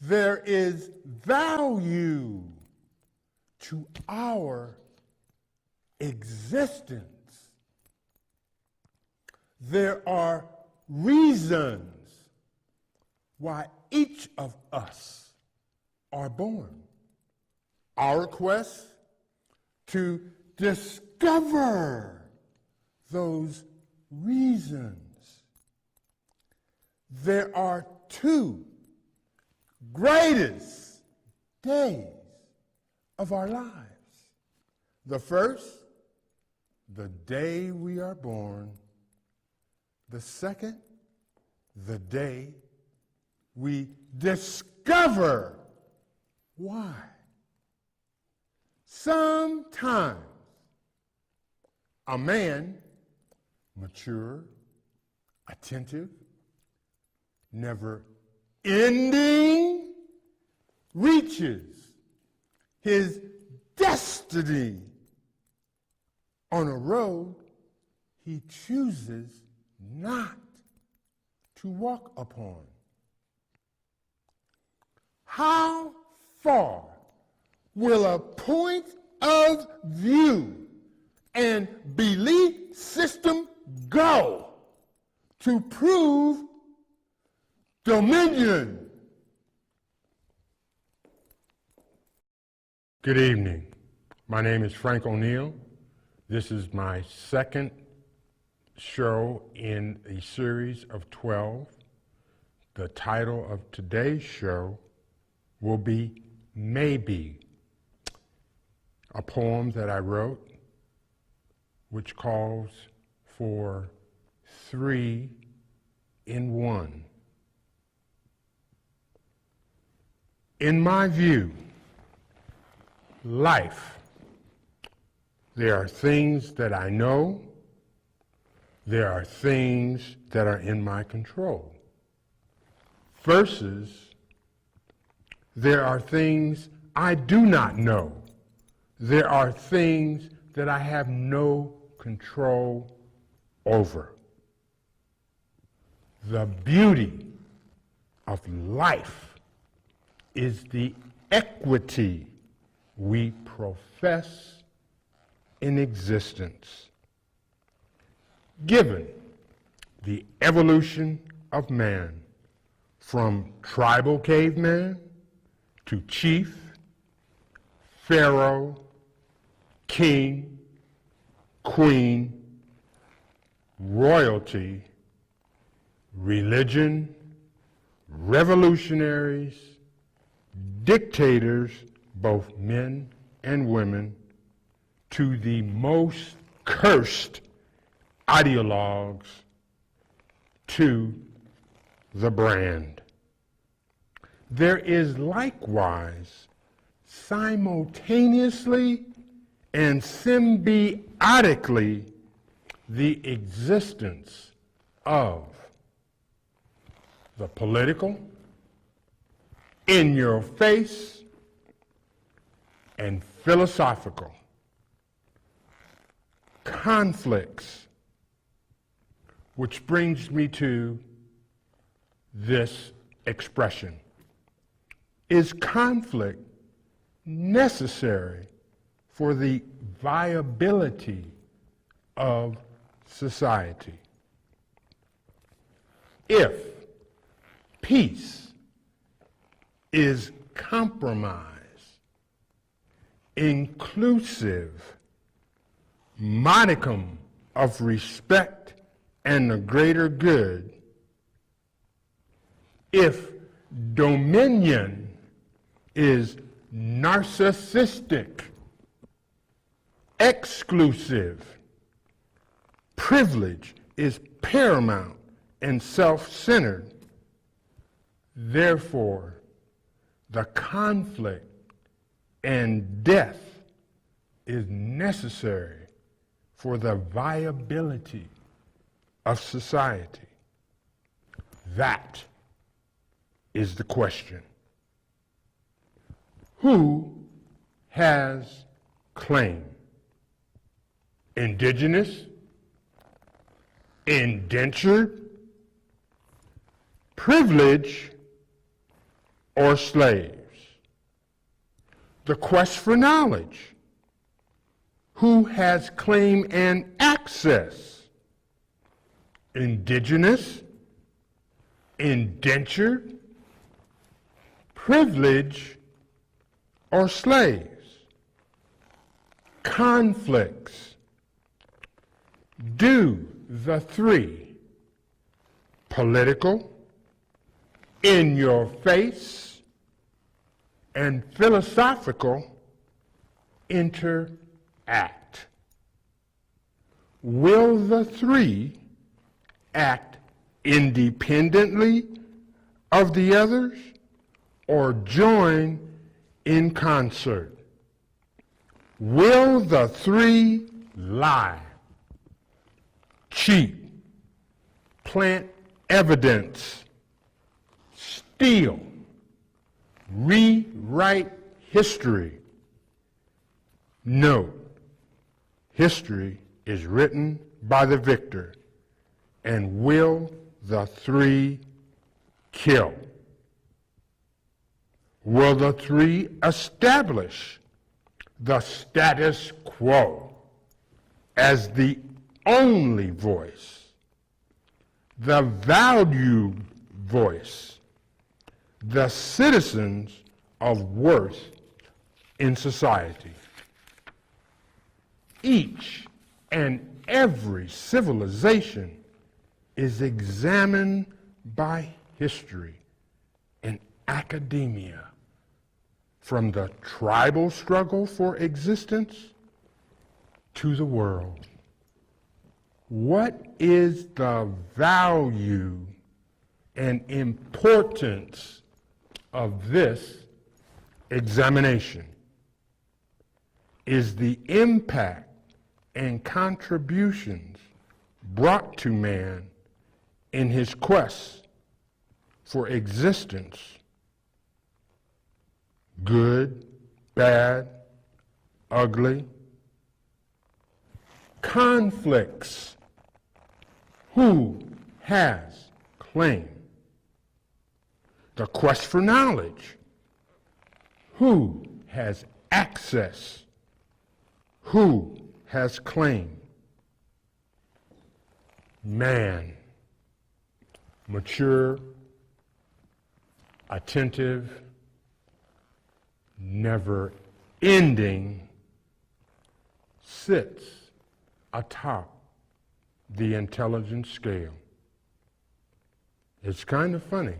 There is value to our existence. There are reasons why each of us are born. Our quest to discover those reasons. There are two greatest days of our lives. The first, the day we are born. The second, the day we discover why. Sometimes a man, mature, attentive, never ending, reaches his destiny on a road he chooses not to walk upon. How far will a point of view and belief system go to prove dominion? Good evening. My name is Frank O'Neill. This is my second show in a series of 12. The title of today's show will be Maybe, a poem that I wrote which calls for 3 in 1. In my view, life, there are things that I know, there are things that are in my control, versus there are things I do not know. There are things that I have no control over. The beauty of life is the equity we profess in existence. Given the evolution of man from tribal caveman to chief, pharaoh, king, queen, royalty, religion, revolutionaries, dictators, both men and women, to the most cursed ideologues, to the brand. There is likewise, simultaneously and symbiotically, the existence of the political, in your face, and philosophical conflicts, which brings me to this expression. Is conflict necessary for the viability of society? If peace is compromise, inclusive, modicum of respect and the greater good, if dominion is narcissistic, exclusive, privilege is paramount and self-centered, therefore, the conflict and death is necessary for the viability of society. That is the question. Who has claim? Indigenous, indentured, privilege, or slaves? The quest for knowledge. Who has claim and access? Indigenous, indentured, privilege, or slaves? Conflicts. Do the three, political, in your face, and philosophical, interact? Will the three act independently of the others or join in concert? Will the three lie, cheat, plant evidence, steal, rewrite history? No, history is written by the victor. And will the three kill? Will the three establish the status quo as the only voice, the valued voice, the citizens of worth in society? Each and every civilization is examined by history and academia, from the tribal struggle for existence to the world. What is the value and importance of this examination? Is the impact and contributions brought to man in his quest for existence good, bad, ugly? Conflicts. Who has claim? The quest for knowledge. Who has access? Who has claim? Man, mature, attentive, never-ending, sits atop the intelligence scale. It's kind of funny.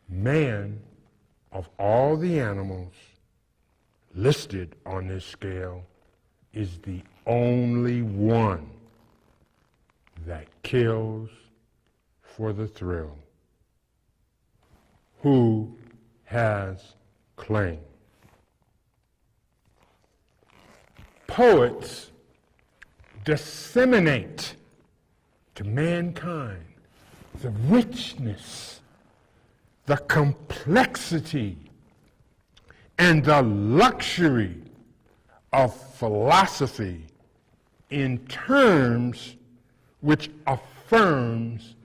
Man, of all the animals listed on this scale, is the only one that kills for the thrill. Who has claim? Poets disseminate to mankind the richness, the complexity, and the luxury of philosophy in terms which affirms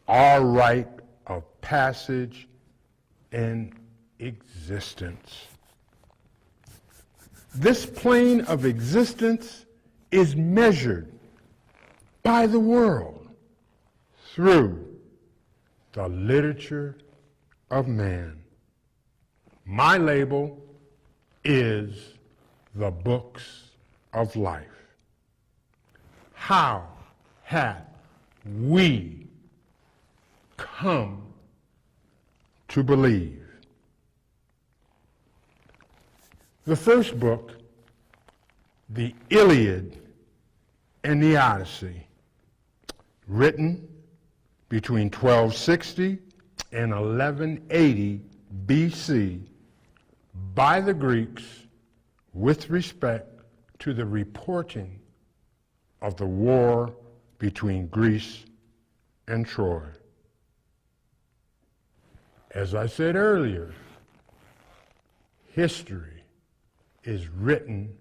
our right of passage and existence. This plane of existence is measured by the world through the literature of man. My label is the books of life. How have we come to believe? The first book, the Iliad and the Odyssey, written between 1260 and 1180 BC by the Greeks with respect to the reporting of the war between Greece and Troy. As I said earlier, history is written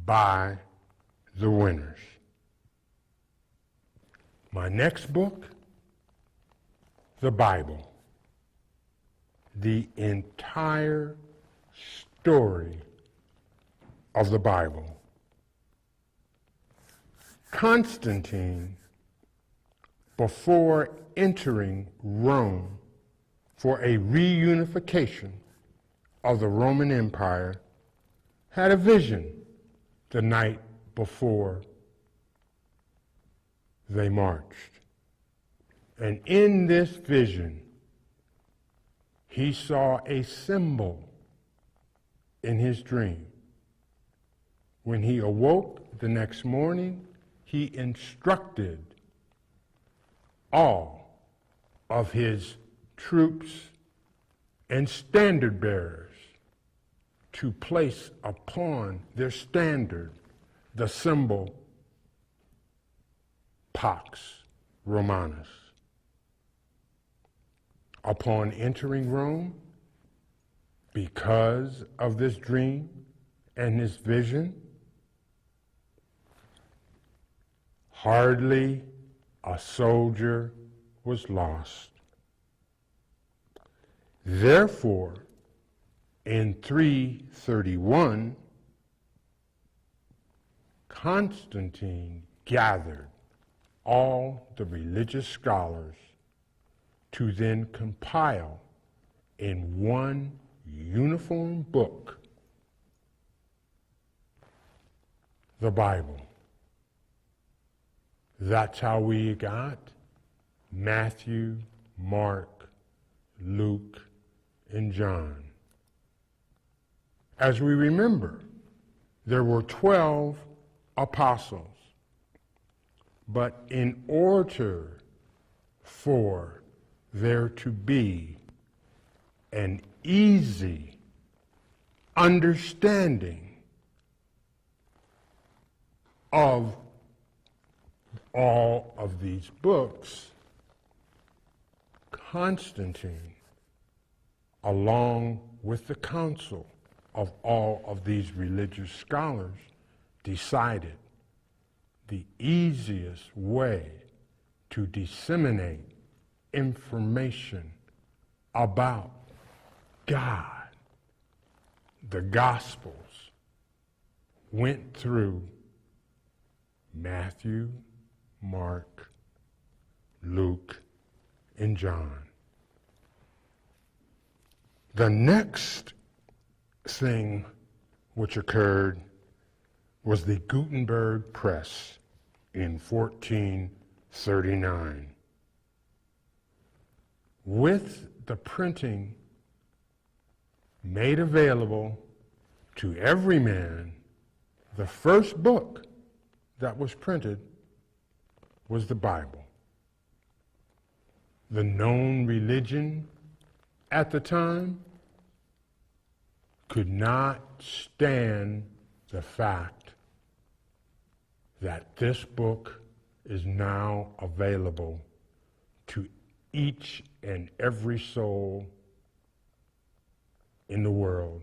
by the winners. My next book, the Bible, the entire story of the Bible. Constantine, before entering Rome for a reunification of the Roman Empire, had a vision the night before they marched. And in this vision, he saw a symbol in his dream. When he awoke the next morning, he instructed all of his troops and standard bearers to place upon their standard the symbol Pax Romanus. Upon entering Rome, because of this dream and this vision, hardly a soldier was lost. Therefore, in 331, Constantine gathered all the religious scholars to then compile in one uniform book the Bible. That's how we got Matthew, Mark, Luke, and John. As we remember, there were 12 apostles, but in order for there to be an easy understanding of all of these books, Constantine, along with the council of all of these religious scholars, decided the easiest way to disseminate information about God, the Gospels, went through Matthew, Mark, Luke, and John. The next thing which occurred was the Gutenberg Press in 1439. With the printing made available to every man, the first book that was printed was the Bible. The known religion at the time could not stand the fact that this book is now available to each and every soul in the world,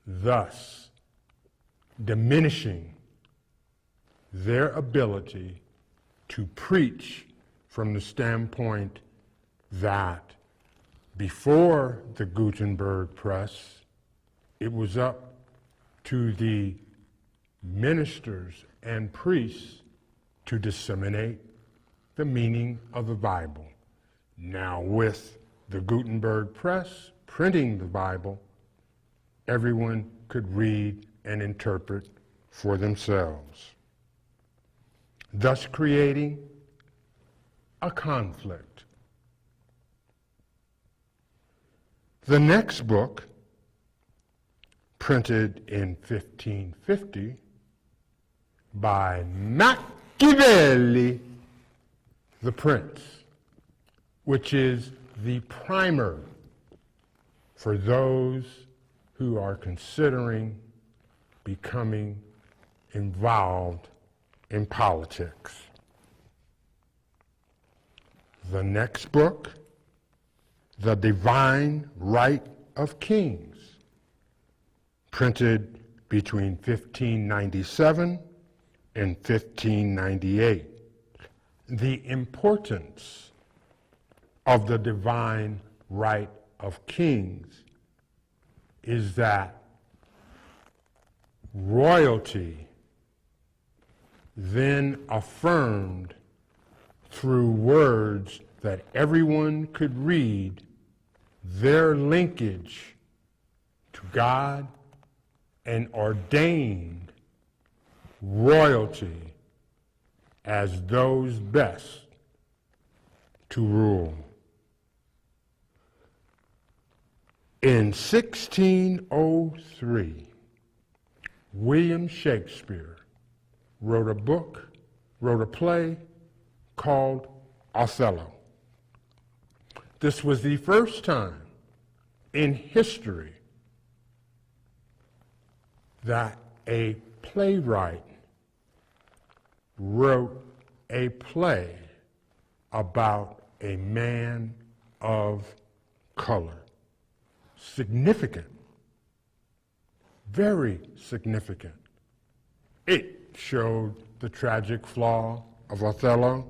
thus diminishing their ability to preach from the standpoint that before the Gutenberg Press, it was up to the ministers and priests to disseminate the meaning of the Bible. Now, with the Gutenberg Press printing the Bible, everyone could read and interpret for themselves, thus creating a conflict. The next book, printed in 1550 by Machiavelli, The Prince, which is the primer for those who are considering becoming involved in politics. The next book, The Divine Right of Kings, printed between 1597 and 1598. The importance of the divine right of Kings is that royalty then affirmed through words that everyone could read their linkage to God and ordained royalty as those best to rule. In 1603, William Shakespeare wrote a play called Othello. This was the first time in history that a playwright wrote a play about a man of color. Significant, very significant. It showed the tragic flaw of Othello.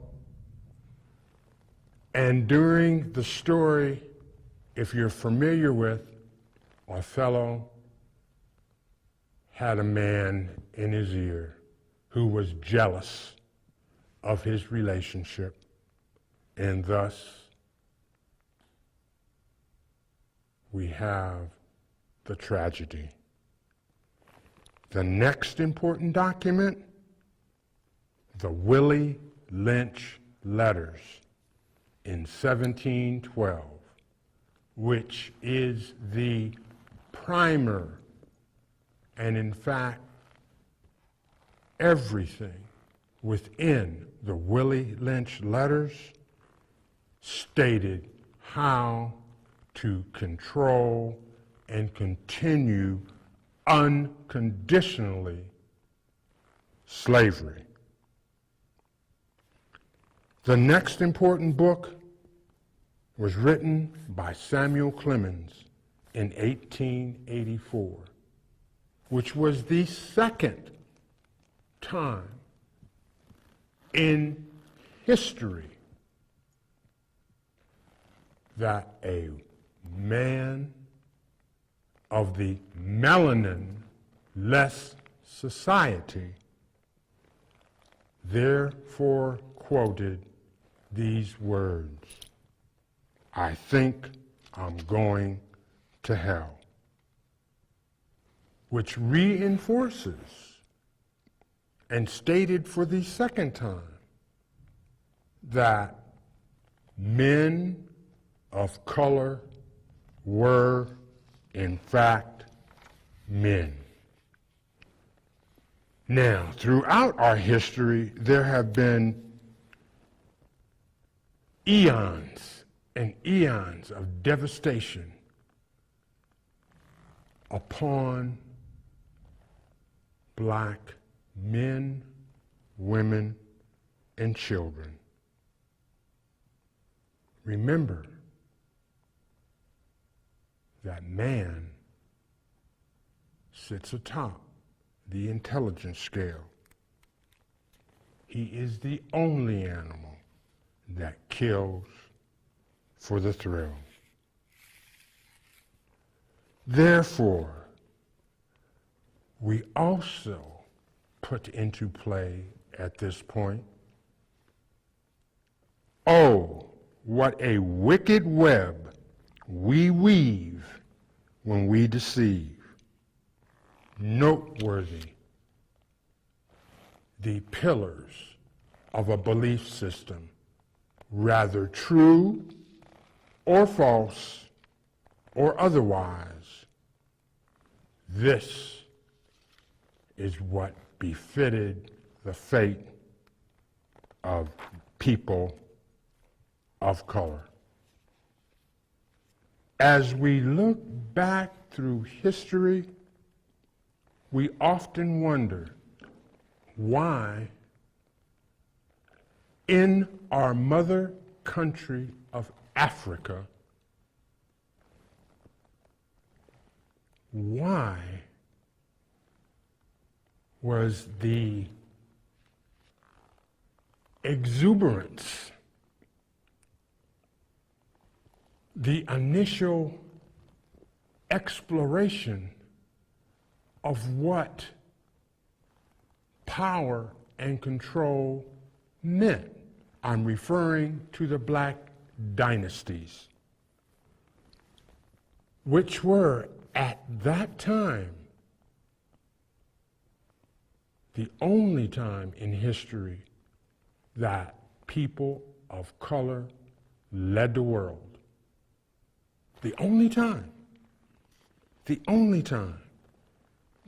And during the story, if you're familiar with Othello, had a man in his ear who was jealous of his relationship, and thus we have the tragedy. The next important document, the Willie Lynch letters in 1712, which is the primer, and in fact, everything within the Willie Lynch letters stated how to control and continue unconditionally slavery. The next important book was written by Samuel Clemens in 1884, which was the second time in history that a man of the melanin-less society therefore quoted these words, "I think I'm going to hell," which reinforces and stated for the second time that men of color were, in fact, men. Now, throughout our history, there have been eons and eons of devastation upon black men, women, and children. Remember that man sits atop the intelligence scale. He is the only animal that kills for the thrill. Therefore, we also put into play at this point, oh, what a wicked web we weave when we deceive. Noteworthy, the pillars of a belief system, rather true or false or otherwise. This is what befitted the fate of people of color. As we look back through history, we often wonder why in our mother country of Africa, why was the exuberance, the initial exploration of what power and control meant. I'm referring to the black dynasties, which were at that time the only time in history that people of color led the world. The only time. The only time.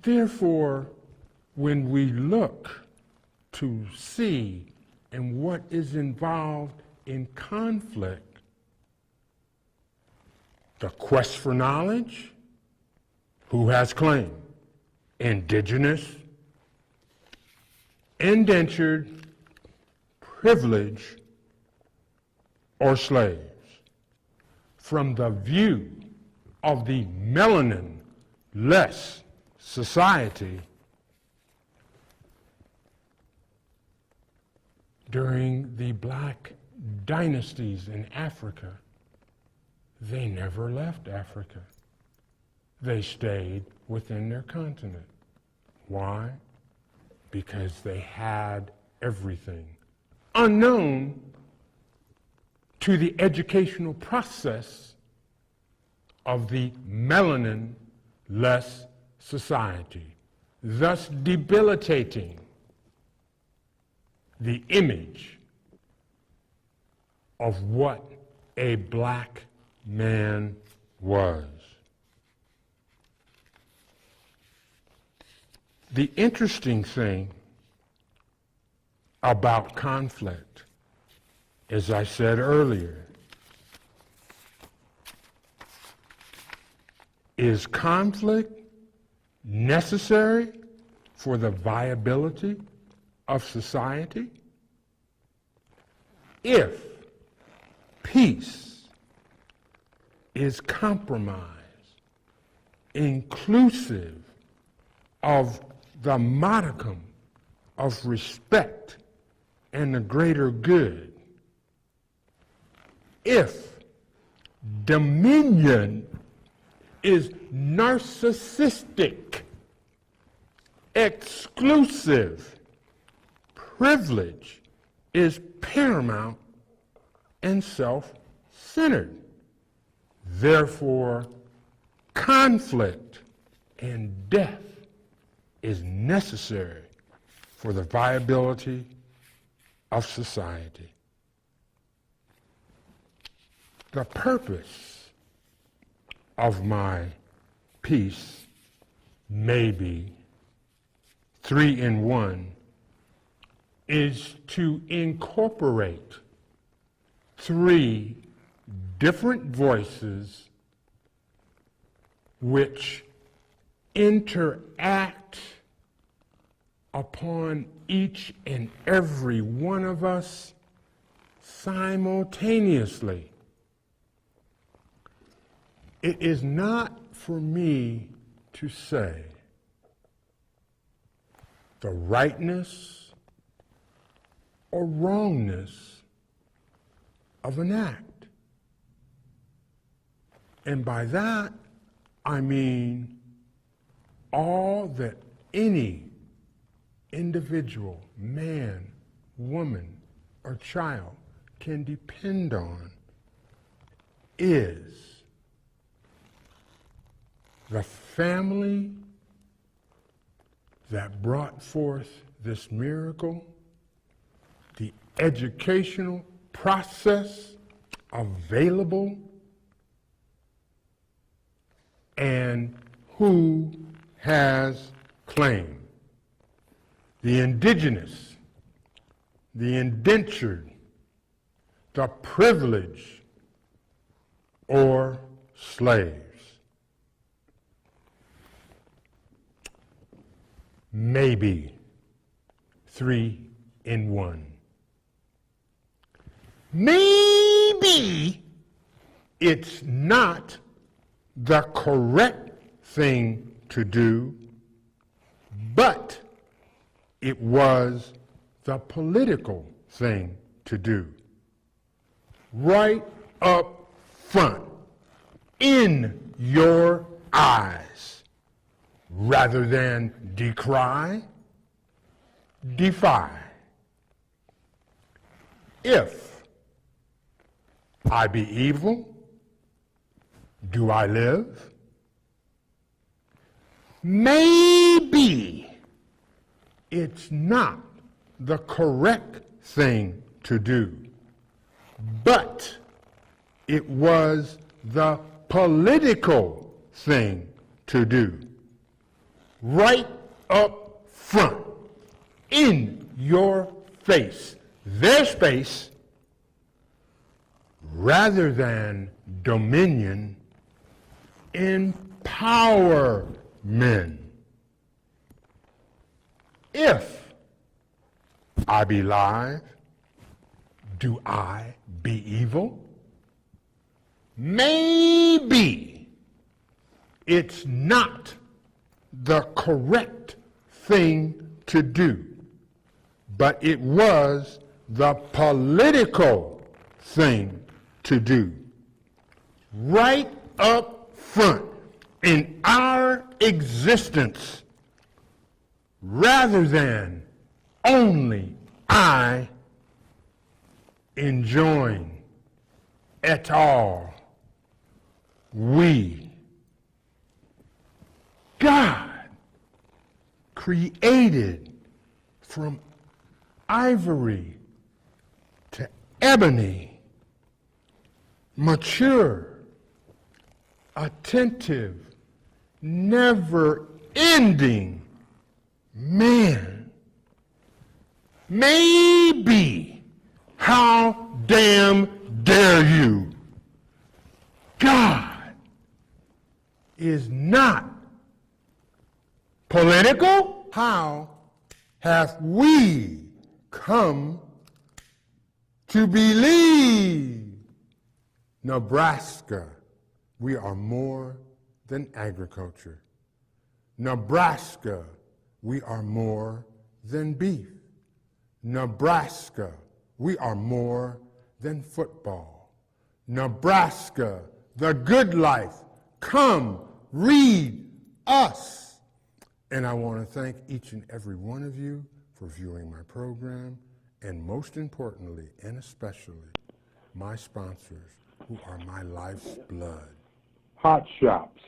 Therefore, when we look to see and what is involved in conflict, the quest for knowledge, who has claim? Indigenous, indentured, privileged, or slaves. From the view of the melanin-less society, during the black dynasties in Africa, they never left Africa. They stayed within their continent. Why? Because they had everything, unknown to the educational process of the melanin-less society, thus debilitating the image of what a black man was. The interesting thing about conflict, as I said earlier, is conflict necessary for the viability of society? If peace is compromised, inclusive of the modicum of respect and the greater good, if dominion is narcissistic, exclusive, privilege is paramount and self-centered. Therefore, conflict and death is necessary for the viability of society. The purpose of my piece may be 3-in-1 is to incorporate 3 different voices which interact upon each and every one of us simultaneously. It is not for me to say the rightness or wrongness of an act. And by that, I mean all that any individual, man, woman, or child can depend on is the family that brought forth this miracle, the educational process available, and who has claim. The indigenous, the indentured, the privileged, or slaves. Maybe 3-in-1. Maybe it's not the correct thing to do, but it was the political thing to do. Right up front, in your eyes, rather than decry, defy. If I be evil, do I live? Maybe it's not the correct thing to do, but it was the political thing to do. Right up front, in your face, their space, rather than dominion, empower men. If I be live, do I be evil? Maybe it's not the correct thing to do, but it was the political thing to do. Right up front in our existence, rather than only I enjoying et al. We. God created from ivory to ebony, mature, attentive, never-ending man. Maybe, how damn dare you? God is not political. How have we come to believe? Nebraska, we are more than agriculture. Nebraska, we are more than beef. Nebraska, we are more than football. Nebraska, the good life. Come, read us. And I want to thank each and every one of you for viewing my program, and most importantly and especially my sponsors, who are my life's blood. Hot Shops.